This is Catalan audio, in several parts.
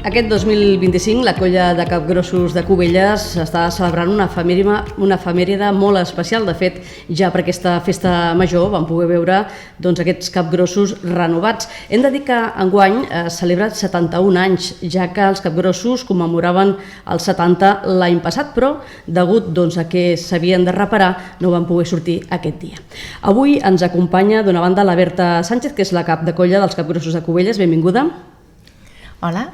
Aquest 2025 la colla de capgrossos de Cubelles està celebrant una efemèride molt especial. De fet, ja per aquesta festa major vam poder veure aquests capgrossos renovats. Hem de dir que enguany celebra 71 anys, ja que els capgrossos commemoraven els 70 l'any passat, però degut a que s'havien de reparar no van poder sortir aquest dia. Avui ens acompanya d'una banda la Berta Sánchez, que és la cap de colla dels capgrossos de Cubelles. Benvinguda. Hola.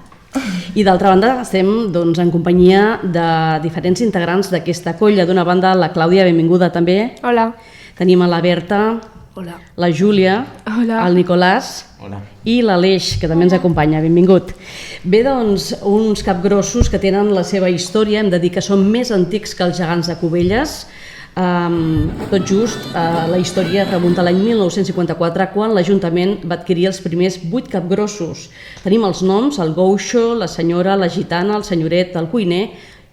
I d'altra banda estem en companyia de diferents integrants d'aquesta colla. D'una banda la Clàudia, benvinguda també. Hola. Tenim a la Berta, Hola. la Júlia, Hola. el Nicolàs. Hola. I l'Aleix, que també ens acompanya. Benvingut. Bé, uns capgrossos que tenen la seva història, hem de dir que són més antics que els gegants de Cubelles. Tot just la història remunta a l'any 1954, quan l'Ajuntament va adquirir els primers 8 capgrossos. Tenim els noms: el Gouxo, la Senyora, la Gitana, el Senyoret, el Cuiner,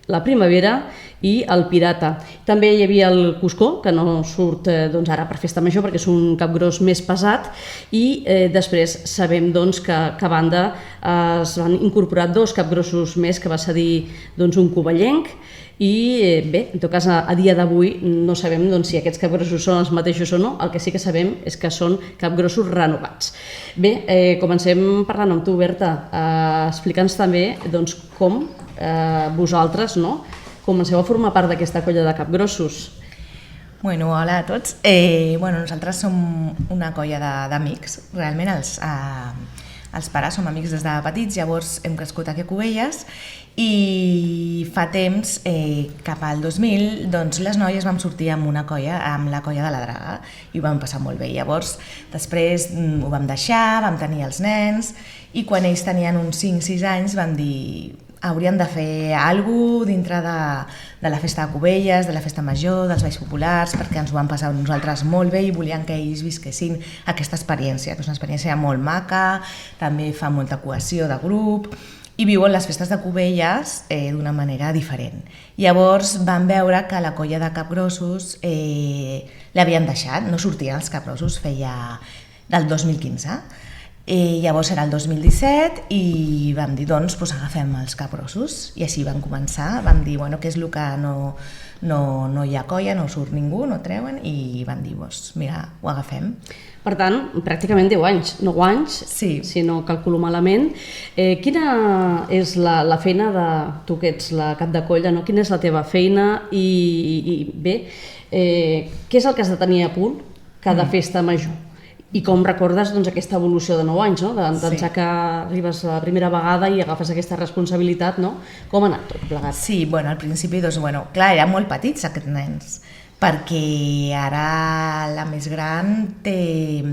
la Primavera i el Pirata. També hi havia el Cuscó, que no surt ara per festa major perquè és un capgros més pesat, i després sabem que a banda es van incorporar 2 capgrossos més que va cedir un covellenc. I bé, en tot cas, a dia d'avui no sabem si aquests capgrossos són els mateixos o no. El que sí que sabem és que són capgrossos renovats. Bé, comencem parlant amb tu, Berta. Explica'ns també com vosaltres comenceu a formar part d'aquesta colla de capgrossos. Bueno, hola a tots. Nosaltres som una colla d'amics. Realment els pares som amics des de petits, llavors hem crescut aquí a Cubelles i fa temps, cap al 2000, les noies vam sortir amb una colla, amb la colla de la Draga, i ho vam passar molt bé. Llavors, després ho vam deixar, vam tenir els nens, i quan ells tenien uns 5-6 anys vam dir hauríem de fer alguna cosa dintre de la festa de Cubelles, de la festa major, dels balls populars, perquè ens ho vam passar nosaltres molt bé i volíem que ells visquessin aquesta experiència, que és una experiència molt maca, també fa molta cohesió de grup, i viuen les festes de Cubelles d'una manera diferent. Llavors vam veure que la colla de capgrossos l'havien deixat, no sortien els capgrossos, feia del 2015. Llavors era el 2017 i vam dir, agafem els capgrossos, i així vam començar. Vam dir, què és el que no hi ha colla, no surt ningú, no treuen, i vam dir, mira, ho agafem. Per tant, pràcticament 10 anys, 9 anys, sí. Si no calculo malament. Quina és la feina de tu, que ets la cap de colla, quina és la teva feina i bé, què és el que has de tenir a punt cada festa major? I com recordes aquesta evolució de 9 anys, d'ençà que arribes la primera vegada i agafes aquesta responsabilitat, com ha anat tot plegat? Sí, al principi, clar, eren molt petits aquests nens, perquè ara la més gran té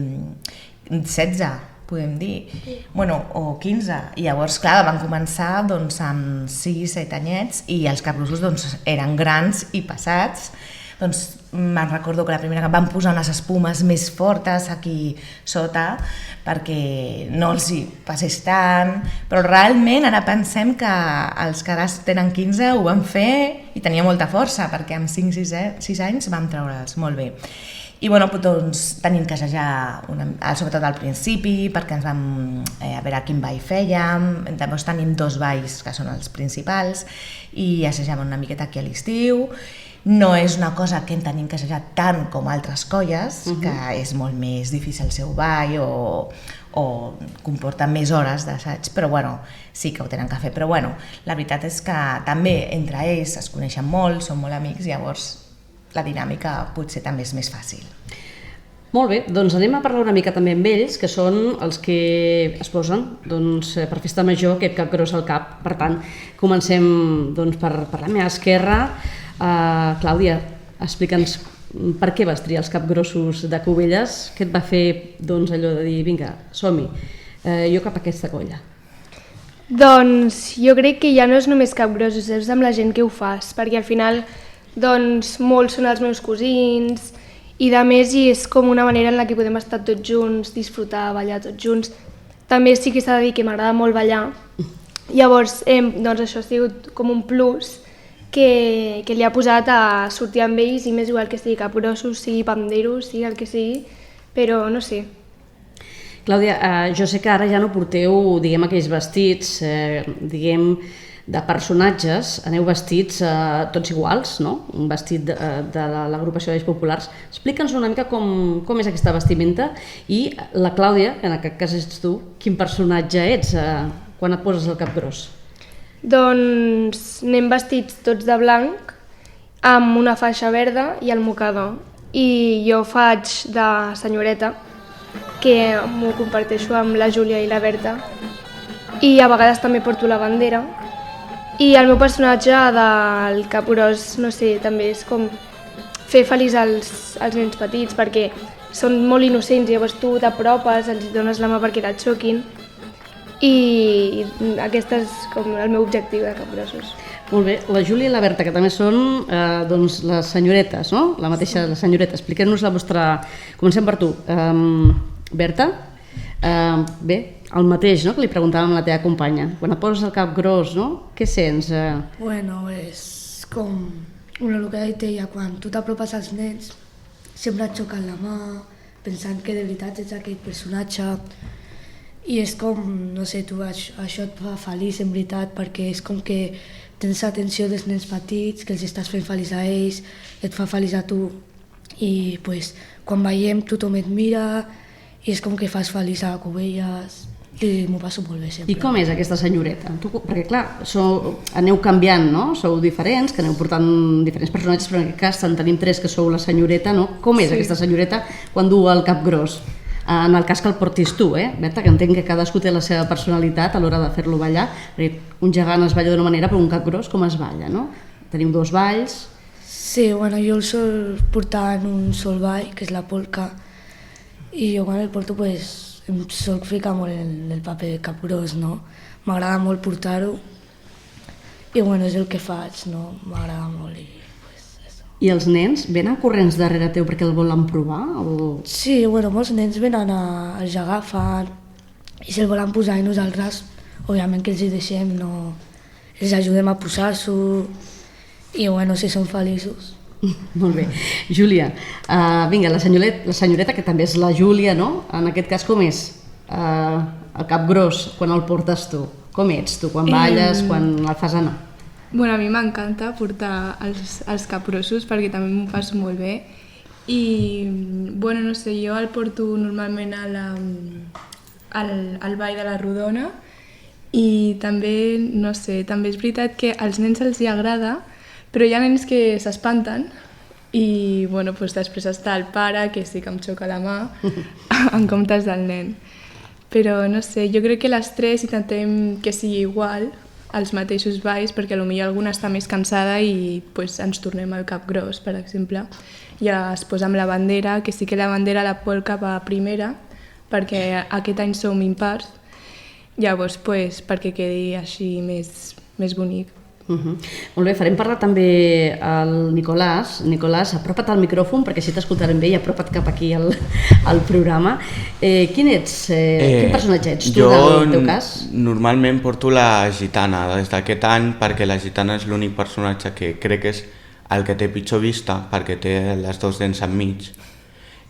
16, podem dir, o 15, i llavors, clar, van començar amb 6-7 anyets i els capgrossos eren grans i passats. Me'n recordo que la primera van posar unes espumes més fortes aquí sota perquè no els hi passés tant, però realment ara pensem que els que ara tenen 15 ho van fer i tenia molta força, perquè amb 5-6 anys vam treure'ls molt bé. I tenim que assajar, sobretot al principi, perquè ens vam a veure quin ball fèiem. Llavors tenim 2 balls que són els principals i assajàvem una miqueta aquí a l'estiu. No és una cosa que tenim que assajar tant com altres colles, que és molt més difícil el seu ball o comporta més hores d'assaig, però sí que ho tenen que fer. Però la veritat és que també entre ells es coneixen molt, són molt amics, llavors la dinàmica potser també és més fàcil. Molt bé, anem a parlar una mica també amb ells, que són els que es posen per festa major aquest capgros al cap. Per tant, comencem per la meva esquerra. Clàudia, explica'ns per què vas triar els capgrossos de Cubelles, què et va fer allò de dir, vinga, som-hi, jo cap a aquesta colla? Jo crec que ja no és només capgrossos, és amb la gent que ho fas, perquè al final molts són els meus cosins i de més és com una manera en la que podem estar tots junts, disfrutar, ballar tots junts. També sí que s'ha de dir que m'agrada molt ballar, llavors això ha sigut com un plus que li ha posat a sortir amb ells, i més igual que sigui capgrossos, sigui panderos, sigui el que sigui, però no sé. Clàudia, jo sé que ara ja no porteu, diguem, aquells vestits, diguem, de personatges, aneu vestits tots iguals, no? Un vestit de l'agrupació d'Eix Populars. Explica'ns una mica com és aquesta vestimenta i la Clàudia, que en aquest cas ets tu, quin personatge ets quan et poses el cap gros? Doncs anem vestits tots de blanc, amb una faixa verda i el mocador. I jo faig de senyoreta, que m'ho comparteixo amb la Júlia i la Berta. I a vegades també porto la bandera. I el meu personatge del cap gros, no sé, també és com fer feliç els nens petits, perquè són molt innocents i llavors tu t'apropes, els dones la mà perquè la xoquin. I aquest és com el meu objectiu de capgrossos. Molt bé, la Júlia i la Berta, que també són doncs, les senyoretes, no? La mateixa senyoreta. Expliqueu-nos la vostra... Comencem per tu. Berta, bé, el mateix, no?, que li preguntàvem a la teva companya. Quan et poses el cap gros, no?, què sents? Bueno, és com el que ha dit ella, quan tu t'apropes als nens, sempre et xoquen la mà, pensant que de veritat ets aquell personatge, i és com, no sé, tu això et fa feliç en veritat, perquè és com que tens atenció dels nens petits, que els estàs fent feliç a ells, et fa feliç a tu, i pues, quan veiem tothom et mira, i és com que fas feliç a Cubelles, i m'ho passo molt bé sempre. I com és aquesta senyoreta? Perquè clar, aneu canviant, no? Sou diferents, que aneu portant diferents personatges, però en aquest cas en tenim tres que sou la senyoreta, no? Com és aquesta senyoreta quan du el cap gros? En el cas que el portis tu, Berta, que entenc que cadascú té la seva personalitat a l'hora de fer-lo ballar, perquè un gegant es balla d'una manera, però un cap gros com es balla, no? Teniu dos balls. Sí, bueno, jo el sol portar en un sol ball, que és la polca, i jo quan el porto pues, em sol ficar molt en el paper de cap gros, no? M'agrada molt portar-ho i bueno, és el que faig, no? M'agrada molt i pues eso. I els nens venen corrents darrere teu perquè el volen provar? O... Sí, bueno, molts nens venen els agafen i se'l volen posar i nosaltres, òbviament que els hi deixem, no? Els ajudem a posar-s'ho i bueno, si són feliços. Molt bé. Júlia, vinga, la senyoreta, que també és la Júlia, no? En aquest cas, com és el cap gros quan el portes tu? Com ets tu, quan balles, quan el fas anar? Bueno, a mi m'encanta portar els capgrossos perquè també m'ho passo molt bé i, bueno, no sé, jo el porto normalment al ball de la Rodona i també, no sé, també és veritat que als nens els hi agrada, però hi ha nens que s'espanten i bueno, doncs després està el pare, que sí que em xoca la mà, en comptes del nen. Però no sé, jo crec que les tres intentem que sigui igual, als mateixos balls, perquè potser alguna està més cansada i doncs, ens tornem al cap gros, per exemple. Ja es posa amb la bandera, que sí que la bandera la polca va primera, perquè aquest any som impars, llavors doncs, perquè quedi així més bonic. Molt bé, farem parlar també al Nicolàs. Nicolàs, apropa't al micròfon perquè així t'escoltarem bé i apropa't cap aquí al programa. Quin personatge ets tu del teu cas? Jo normalment porto la gitana des d'aquest any perquè la gitana és l'únic personatge que crec que és el que té pitjor vista perquè té les dues dents enmig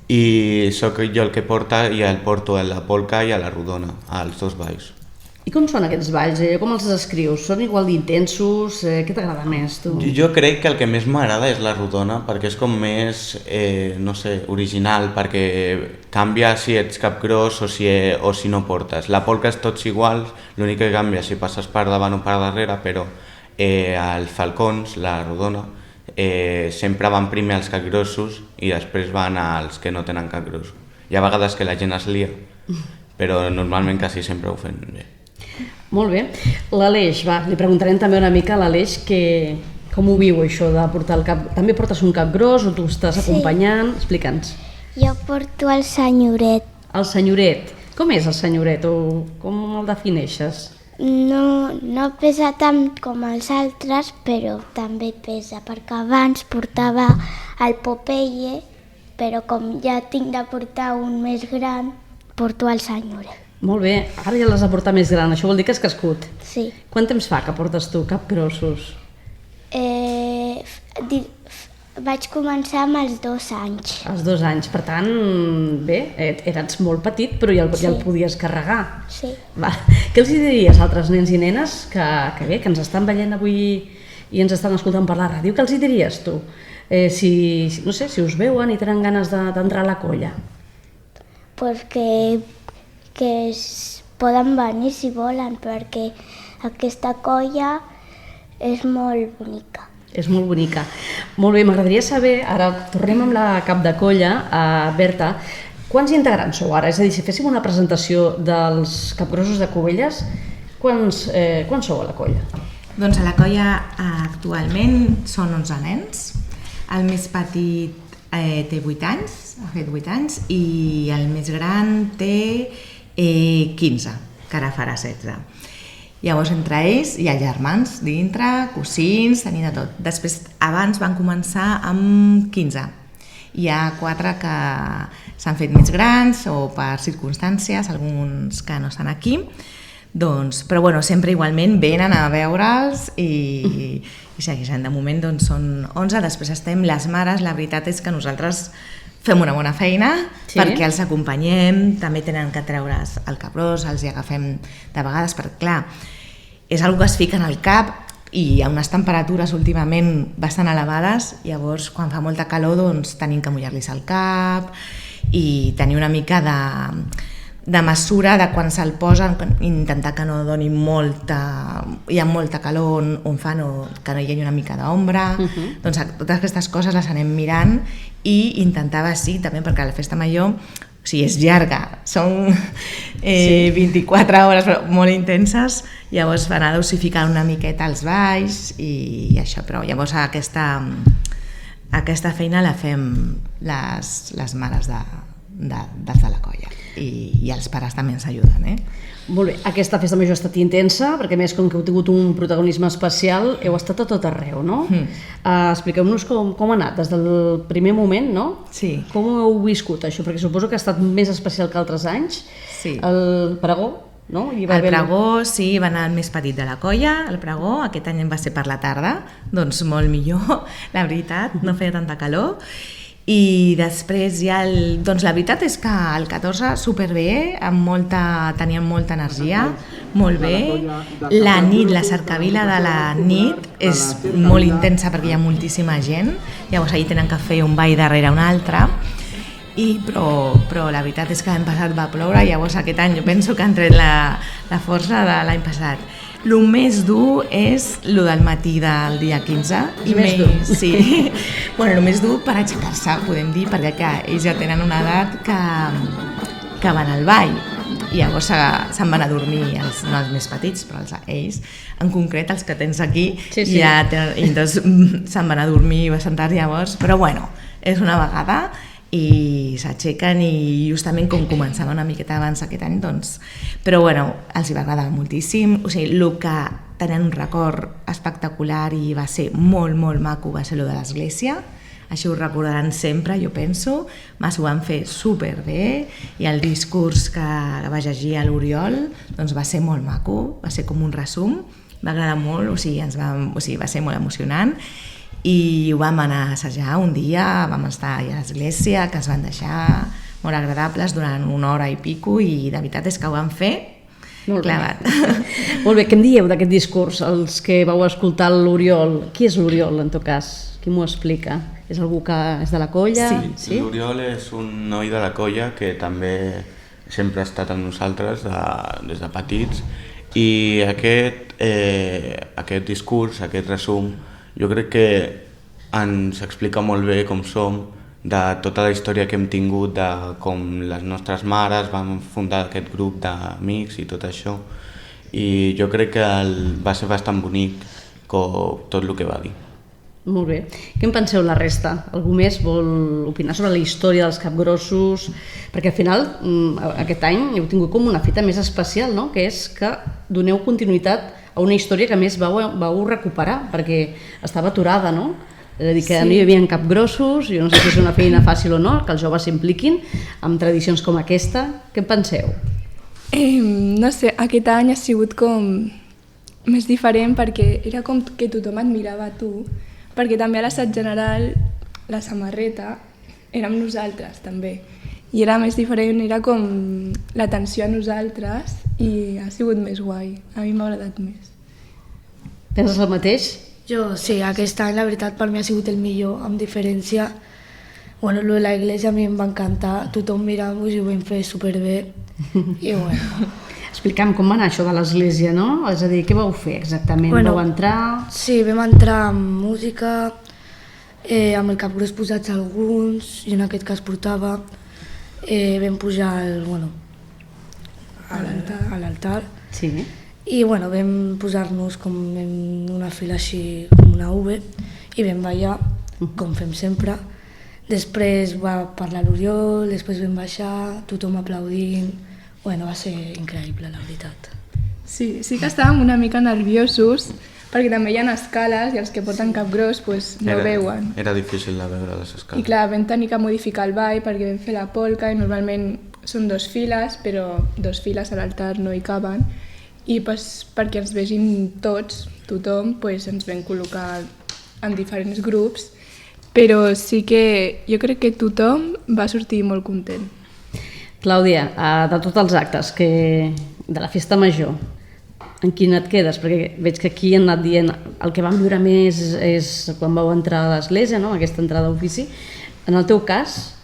i sóc jo el que porta i el porto a la polca i a la rodona, als dos balls. I com són aquests balls? Com els descrius? Són igual d'intensos? Què t'agrada més, tu? Jo crec que el que més m'agrada és la rodona, perquè és com més, no sé, original, perquè canvia si ets cap gros o si no portes. La polca és tots iguals, l'únic que canvia si passes per davant o per darrere, però els falcons, la rodona, sempre van primer als capgrossos i després van als que no tenen capgros. Hi ha vegades que la gent es lia, però normalment quasi sempre ho fem bé. Molt bé. L'Aleix, li preguntarem també una mica a l'Aleix com ho viu això de portar el cap... També portes un cap gros o tu estàs acompanyant? Explica'ns. Jo porto el senyoret. El senyoret. Com és el senyoret o com el defineixes? No pesa tant com els altres, però també pesa, perquè abans portava el Popeye, però com ja tinc de portar un més gran, porto el senyoret. Molt bé, ara ja l'has de portar més gran, això vol dir que has crescut. Sí. Quant temps fa que portes tu cap grossos? Vaig començar amb els 2 anys. Als 2 anys, per tant, bé, eres molt petit, però ja el podies carregar. Sí. Va. Què els diries als altres nens i nenes que bé, que ens estan veient avui i ens estan escoltant per la ràdio? Què els diries tu? No sé, si us veuen i tenen ganes d'entrar a la colla. Pues que poden venir si volen, perquè aquesta colla és molt bonica. És molt bonica. Molt bé, m'agradaria saber, ara tornem amb la cap de colla, Berta, quants integrants sou ara? És a dir, si féssim una presentació dels capgrossos de Cubelles, quants sou a la colla? Doncs a la colla actualment són 11 nens. El més petit té 8 anys, ha fet 8 anys, i el més gran té 15, que ara farà 16. Llavors, entre ells hi ha germans dintre, cosins, tenint de tot. Després, abans van començar amb 15. Hi ha 4 que s'han fet més grans o per circumstàncies, alguns que no estan aquí. Doncs, però bueno, sempre igualment venen a veure'ls i segueixen. De moment doncs, són 11, després estem les mares. La veritat és que nosaltres fem una bona feina, perquè els acompanyem, també tenen que treure's el cabrós, els hi agafem de vegades, perquè clar, és una cosa que es fica en el cap i hi ha unes temperatures últimament bastant elevades, llavors quan fa molta calor doncs tenim que mullar-los el cap i tenir una mica de mesura de quan se'l posen, intentar que no doni hi ha molta calor on fan o que no hi hagi una mica d'ombra. Doncs totes aquestes coses les anem mirant i intentava també, perquè la festa major és llarga, són 24 hores però molt intenses, llavors van a dosificar una miqueta els balls i això, però llavors aquesta feina la fem les mares dels de la colla i els pares també ens ajuden. Molt bé, aquesta festa major ha estat intensa, perquè a més, com que heu tingut un protagonisme especial, heu estat a tot arreu, no? Expliqueu-nos com ha anat des del primer moment, no? Sí. Com ho heu viscut, això? Perquè suposo que ha estat més especial que altres anys. Sí. El pregó, no? El pregó, sí, va anar el més petit de la colla, el pregó, aquest any va ser per la tarda, doncs molt millor, la veritat, no feia tanta calor. I després ja doncs la veritat és que el 14 superbé, tenien molta energia, molt bé. La nit, la cercavila de la nit és molt intensa perquè hi ha moltíssima gent, llavors allà tenen que fer un ball darrere un altre, però la veritat és que l'any passat va ploure, llavors aquest any jo penso que han tret la força de l'any passat. El més dur és el del matí del dia 15. I més dur. Sí. Bueno, el més dur per aixecar-se, podem dir, perquè clar, ells ja tenen una edat que van al ball. I llavors se'n van a dormir, no els més petits, però ells, en concret els que tens aquí, i doncs se'n van a dormir bastant tard llavors, però bueno, és una vegada i s'aixequen i justament com començava una miqueta abans aquest any, doncs, però bueno, els hi va agradar moltíssim, o sigui, el que tenen un record espectacular i va ser molt, molt maco va ser el de l'església, això ho recordaran sempre, jo penso, s'ho van fer superbé i el discurs que va llegir a l'Oriol doncs va ser molt maco, va ser com un resum, va agradar molt, o sigui, va ser molt emocionant i ho vam anar a assajar un dia, vam estar allà a l'església, que es van deixar molt agradables durant 1 hora i pico i de veritat és que ho vam fer clavat. Molt bé, què em dieu d'aquest discurs, els que vau escoltar l'Oriol? Qui és l'Oriol en tot cas? Qui m'ho explica? És algú que és de la colla? Sí, l'Oriol és un noi de la colla que també sempre ha estat amb nosaltres des de petits i aquest discurs, aquest resum, jo crec que ens explica molt bé com som, de tota la història que hem tingut, de com les nostres mares van fundar aquest grup d'amics i tot això. I jo crec que va ser bastant bonic tot el que va dir. Molt bé. Què en penseu la resta? Algú més vol opinar sobre la història dels capgrossos? Perquè al final, aquest any heu tingut com una fita més especial, no? Que és que doneu continuïtat a una història que a més vau recuperar, perquè estava aturada, no? És a dir, que no hi havia capgrossos, jo no sé si és una feina fàcil o no, que els joves s'impliquin amb tradicions com aquesta. Què en penseu? No sé, aquest any ha sigut com més diferent perquè era com que tothom et mirava a tu, perquè també a l'assaig general la samarreta érem nosaltres també. I era més diferent, era com l'atenció a nosaltres i ha sigut més guai. A mi m'ha agradat més. Penses el mateix? Jo sí, aquest any la veritat per mi ha sigut el millor, amb diferència. Bueno, lo de la iglesia a mi em va encantar, tothom mirant-vos i ho vam fer superbé. I bueno... Explica'm com va anar això de l'església, no? És a dir, què vau fer exactament? Bueno, Vau entrar... Sí, vam entrar amb música, amb el capgròs posats alguns, i en aquest cas portava, vam pujar a l'altar, Sí. i bueno, vam posar-nos com en una fila així, com una V, i vam ballar, com fem sempre. Després va parlar l'Oriol, després vam baixar, tothom aplaudint. Bueno, va ser increïble, la veritat. Sí que estàvem una mica nerviosos perquè també hi ha escales i els que porten cap gros no veuen. Era difícil de veure les escales. I clar, vam tenir que modificar el ball perquè vam fer la polca i normalment són 2 files, però 2 files a l'altar no hi caben. I perquè ens vegin tots, tothom, ens vam col·locar en diferents grups, però sí que jo crec que tothom va sortir molt content. Clàudia, de tots els actes de la festa major, en quin et quedes? Perquè veig que aquí han anat dient el que vam viure més és quan vau entrar a l'església, no? Aquesta entrada a ofici. En el teu cas,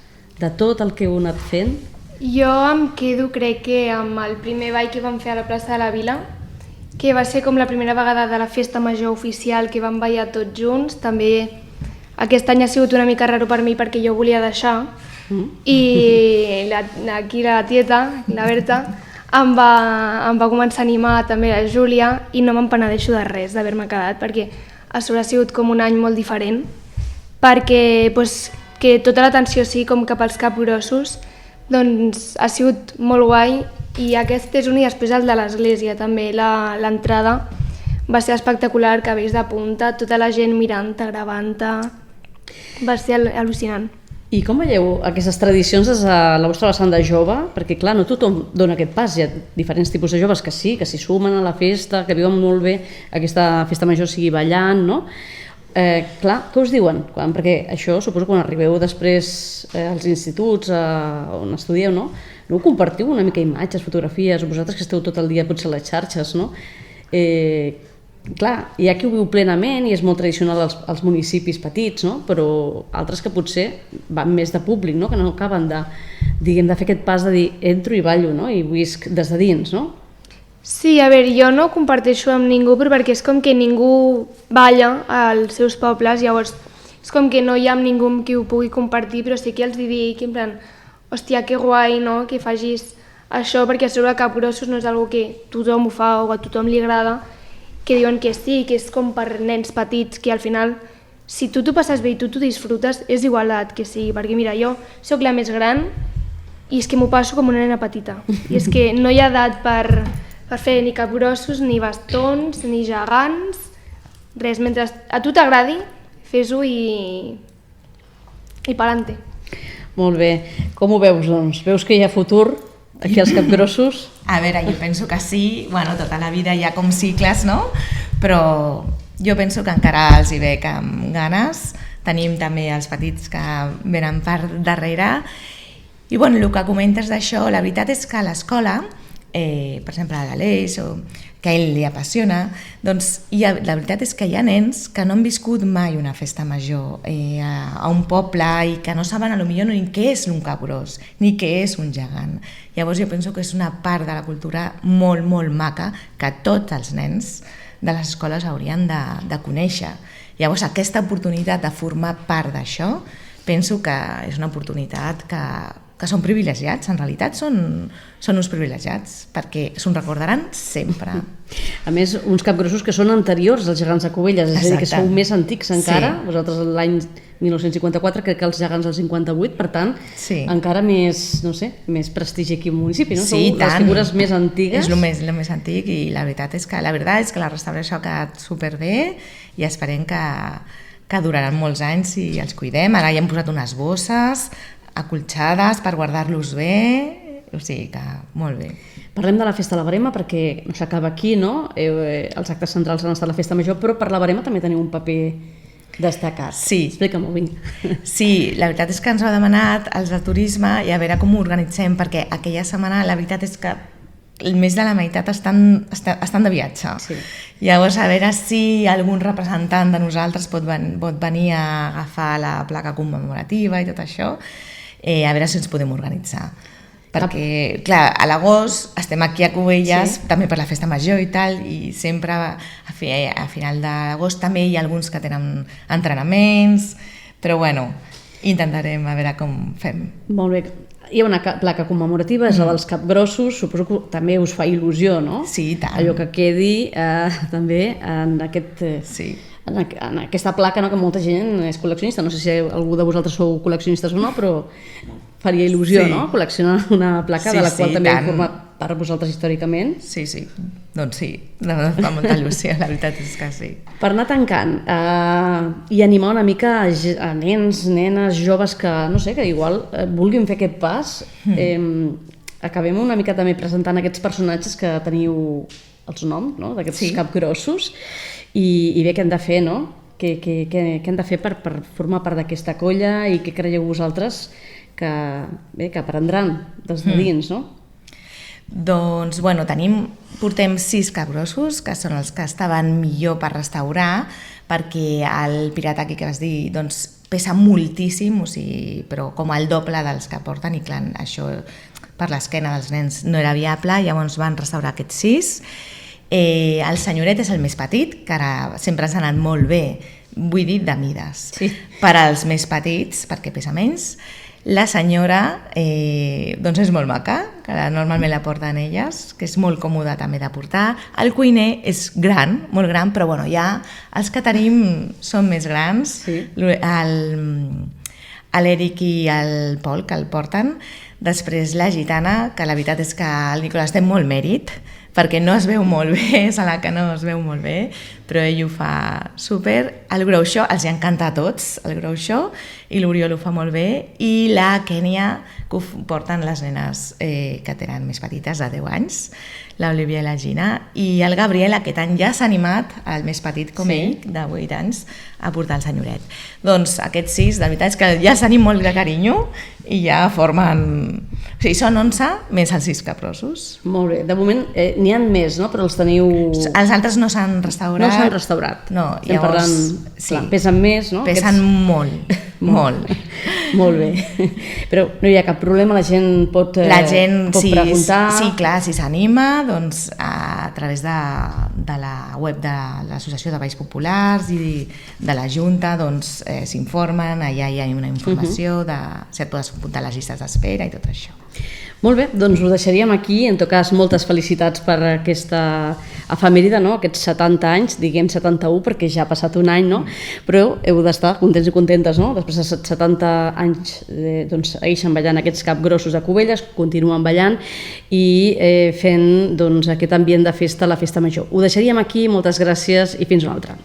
de tot el que heu anat fent... Jo em quedo, crec que amb el primer ball que vam fer a la plaça de la Vila, que va ser com la primera vegada de la festa major oficial que vam ballar tots junts. També aquest any ha sigut una mica raro per mi perquè jo volia deixar, i aquí la tieta, la Berta, em va començar a animar, també la Júlia, i no me'n penedeixo de res d'haver-me quedat, perquè a sobre ha sigut com un any molt diferent, perquè que tota l'atenció sigui com cap als capgrossos, doncs ha sigut molt guai, i aquest és un i després el de l'església també, l'entrada va ser espectacular, cabells de punta, tota la gent mirant-te, gravant-te, va ser al·lucinant. I com veieu aquestes tradicions des de la vostra vessant de jove? Perquè clar, no tothom dona aquest pas, hi ha diferents tipus de joves que sí, que s'hi sumen a la festa, que viuen molt bé aquesta festa major sigui ballant, no? Clar, què us diuen? Perquè això suposo que quan arribeu després als instituts on estudieu, no ho compartiu una mica imatges, fotografies, o vosaltres que esteu tot el dia potser a les xarxes, no? Clar, hi ha qui ho viu plenament i és molt tradicional als municipis petits, no? Però altres que potser van més de públic, no? Que no acaben de fer aquest pas de dir entro i ballo, no? I visc des de dins, no? Sí, a veure, jo no comparteixo amb ningú, però perquè és com que ningú balla als seus pobles, llavors és com que no hi ha ningú amb qui ho pugui compartir, però sí que els dic, en plan, hòstia, que guai, no?, que facis això, perquè a sobre capgrossos no és una cosa que tothom ho fa o a tothom li agrada, que diuen que sí, que és com per nens petits, que al final, si tu t'ho passes bé i tu t'ho disfrutes, és igual l'edat que sigui, perquè mira, jo sóc la més gran i és que m'ho passo com una nena petita, i és que no hi ha edat per fer ni capgrossos, ni bastons, ni gegants, res, mentre a tu t'agradi, fes-ho i pa'lante. Molt bé, com ho veus, doncs? Veus que hi ha futur aquí als capgrossos? A veure, jo penso que sí, bueno, tota la vida hi ha com cicles, no? Però jo penso que encara els hi veig amb ganes. Tenim també els petits que venen per darrere. I bueno, el que comentes d'això, la veritat és que a l'escola, per exemple a l'Aleix, que a ell li apassiona, doncs la veritat és que hi ha nens que no han viscut mai una festa major a un poble i que no saben potser ni què és un capgròs, ni què és un gegant. Llavors jo penso que és una part de la cultura molt, molt maca que tots els nens de les escoles haurien de conèixer. Llavors aquesta oportunitat de formar part d'això penso que és una oportunitat que són privilegiats, en realitat són uns privilegiats, perquè s'ho recordaran sempre. A més, uns capgrossos que són anteriors als gegants de Cubelles, és a dir, que sou més antics encara, sí. Vosaltres l'any 1954, crec que els gegants del 58, per tant, sí. Encara més, no sé, més prestigi aquí al municipi, no? Sí, Sou les figures més antigues. És el més antic i la veritat és que la restauració ha quedat superbé i esperem que duraran molts anys si els cuidem. Ara ja hem posat unes bosses acolxades per guardar-los bé, o sigui que molt bé. Parlem de la Festa de la Verema perquè no s'acaba aquí, no? Els actes centrals han estat la Festa Major, però per la Verema també teniu un paper destacat. Sí. Explica-m'ho, vinga. Sí, la veritat és que ens ho ha demanat els de turisme i a veure com ho organitzem, perquè aquella setmana la veritat és que més de la meitat estan de viatge. Sí. Llavors, a veure si algun representant de nosaltres pot venir a agafar la placa commemorativa i tot això, a veure si ens podem organitzar. Perquè, clar, a l'agost estem aquí a Cubelles, també per la festa major i tal, i sempre a final d'agost també hi ha alguns que tenen entrenaments, però bueno, intentarem a veure com fem. Molt bé. Hi ha una placa commemorativa, és la dels capgrossos, suposo que també us fa il·lusió, no? Sí, i tant. Allò que quedi també en aquest... Sí. En aquesta placa, no, que molta gent és col·leccionista, no sé si algú de vosaltres sou col·leccionistes o no, però faria il·lusió, Sí. no?, col·leccionar una placa Sí, de la qual sí, també tant. heu format part vosaltres històricament. Sí, doncs sí, fa molta il·lusió, la veritat és que sí. Per anar tancant i animar una mica a nens, nenes, joves que, no sé, que igual vulguin fer aquest pas, acabem una mica també presentant aquests personatges que teniu els noms, no?, d'aquests capgrossos, i bé, què hem de fer, no? Què hem de fer per formar part d'aquesta colla i què creieu vosaltres que aprendran des de dins, no? Doncs, bueno, portem 6 capgrossos, que són els que estaven millor per restaurar, perquè el pirataki que vas dir, doncs, pesa moltíssim, o sigui, però com el doble dels que porten, i clar, això per l'esquena dels nens no era viable, llavors van restaurar aquests 6. El senyoret és el més petit, que ara sempre ens ha anat molt bé, vull dir, de mides. Sí. Per als més petits, perquè pesa menys. La senyora doncs és molt maca, que normalment la porten elles, que és molt còmode també de portar. El cuiner és gran, molt gran, però bueno, ja els que tenim són més grans. Sí. L'Eric i el Pol, que el porten. Després la gitana, que la veritat és que el Nicolàs té molt mèrit, perquè no es veu molt bé, és a la que no es veu molt bé, però ell ho fa súper. El Groucho, els encanta a tots, el Groucho, i l'Oriol ho fa molt bé, i la Kènia, que ho porten les nenes que tenen més petites, de 10 anys, l'Olivia i la Gina, i el Gabriel aquest any ja s'ha animat, el més petit com ell, de 8 anys, a portar el senyoret. Doncs aquests 6, la veritat és que ja s'han molt de carinyo i ja formen... O sigui, són 11 més els 6 capgrossos. Molt bé. De moment n'hi ha més, no? Però els teniu... Els altres no s'han restaurat. No s'han restaurat. No, estem parlant... Clar, pesen més, no? Pesen molt, molt. Molt bé. Però no hi ha cap problema, la gent pot preguntar... Sí, clar, si s'anima, doncs a través de la web de l'Associació de Balls Populars i de la Junta, doncs s'informen, allà hi ha una informació de si et podes apuntar a les llistes d'espera i tot això. Molt bé, doncs ho deixaríem aquí. En tot cas, moltes felicitats per aquesta efemèride, no? Aquests 70 anys, diguem 71 perquè ja ha passat un any, no? Però heu d'estar contents i contentes, no? Després de 70 anys doncs, segueixen ballant aquests capgrossos a Cubelles, continuen ballant i fent doncs, aquest ambient de festa, la festa major. Ho deixaríem aquí, moltes gràcies i fins una altra.